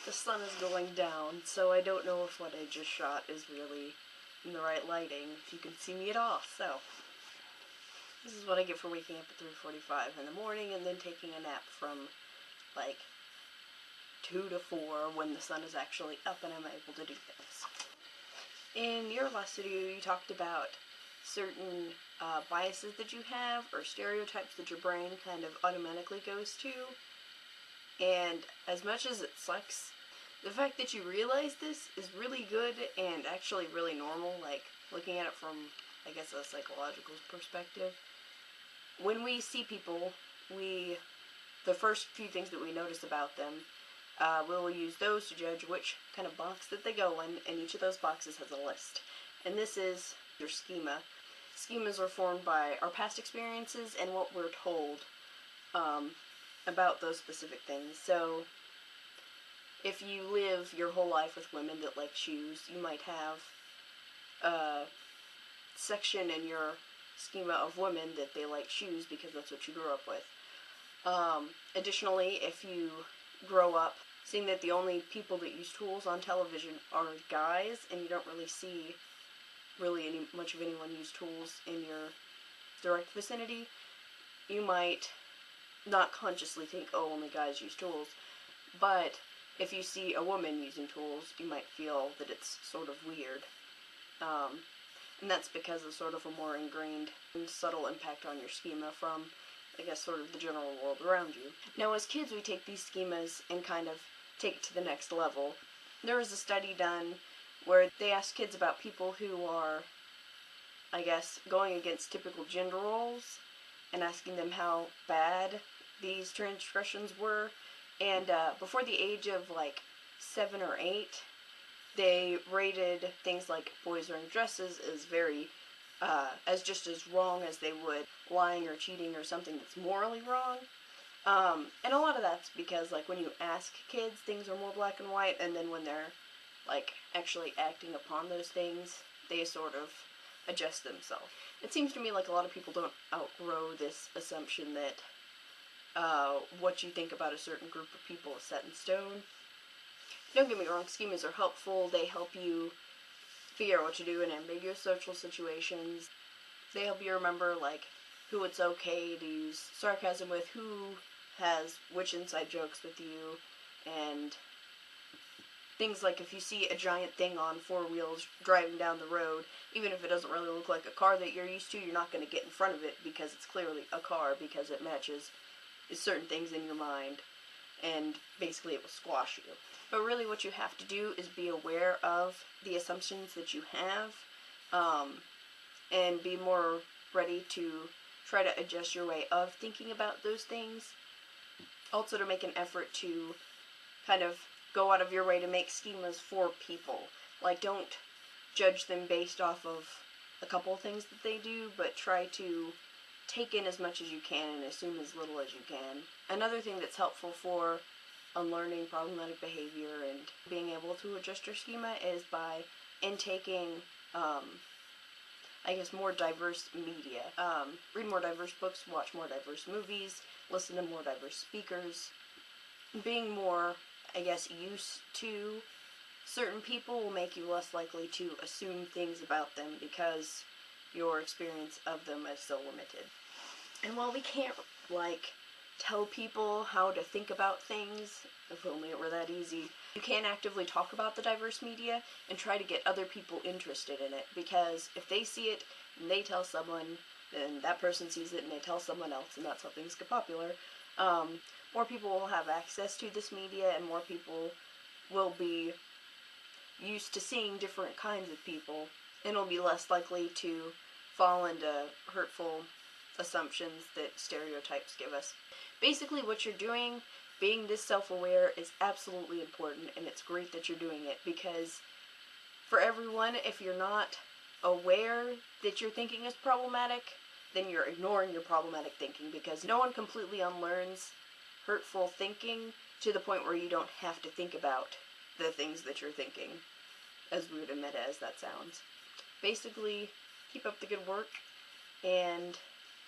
The sun is going down, so I don't know if what I just shot is really in the right lighting, if you can see me at all. So, this is what I get for waking up at 3:45 in the morning and then taking a nap from, like, 2 to 4 when the sun is actually up and I'm able to do things. In your last video, you talked about certain biases that you have or stereotypes that your brain kind of automatically goes to. And as much as it sucks, the fact that you realize this is really good and actually really normal, like looking at it from, I guess, a psychological perspective. When we see people, the first few things that we notice about them, we'll use those to judge which kind of box that they go in, and each of those boxes has a list. And this is your schema. Schemas are formed by our past experiences and what we're told about those specific things. So, if you live your whole life with women that like shoes, you might have a section in your schema of women that they like shoes because that's what you grew up with. Additionally, if you grow up seeing that the only people that use tools on television are guys, and you don't really see much of anyone use tools in your direct vicinity, you might not consciously think, oh, only guys use tools. But if you see a woman using tools, you might feel that it's sort of weird. And that's because of sort of a more ingrained and subtle impact on your schema from, I guess, sort of the general world around you. Now, as kids, we take these schemas and kind of take it to the next level. There was a study done where they asked kids about people who are, I guess, going against typical gender roles and asking them how bad these transgressions were. And before the age of like 7 or 8, they rated things like boys wearing dresses as as just as wrong as they would lying or cheating or something that's morally wrong. And a lot of that's because, like, when you ask kids, things are more black and white, and then when they're, like, actually acting upon those things, they sort of adjust themselves. It seems to me like a lot of people don't outgrow this assumption that what you think about a certain group of people is set in stone. Don't get me wrong, schemas are helpful. They help you figure out what to do in ambiguous social situations. They help you remember, like, who it's okay to use sarcasm with, who has which inside jokes with you, and things like if you see a giant thing on 4 wheels driving down the road, even if it doesn't really look like a car that you're used to, you're not going to get in front of it because it's clearly a car, because it matches certain things in your mind, and basically it will squash you. But really what you have to do is be aware of the assumptions that you have, and be more ready to try to adjust your way of thinking about those things. Also, to make an effort to kind of go out of your way to make schemas for people. Like, don't judge them based off of a couple of things that they do, but try to take in as much as you can and assume as little as you can. Another thing that's helpful for unlearning problematic behavior and being able to adjust your schema is by intaking, I guess, more diverse media. Read more diverse books, watch more diverse movies, listen to more diverse speakers. Being more, I guess, used to certain people will make you less likely to assume things about them because your experience of them is so limited. And while we can't, like, tell people how to think about things, if only it were that easy, you can actively talk about the diverse media and try to get other people interested in it, because if they see it and they tell someone, then that person sees it and they tell someone else, and that's how things get popular. More people will have access to this media, and more people will be used to seeing different kinds of people, and will be less likely to fall into hurtful assumptions that stereotypes give us. Basically, what you're doing, being this self-aware, is absolutely important, and it's great that you're doing it, because for everyone, if you're not aware that your thinking is problematic, then you're ignoring your problematic thinking, because no one completely unlearns hurtful thinking to the point where you don't have to think about the things that you're thinking, as weird and meta as that sounds. Basically, keep up the good work, and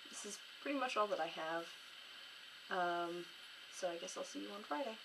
this is pretty much all that I have. So I guess I'll see you on Friday.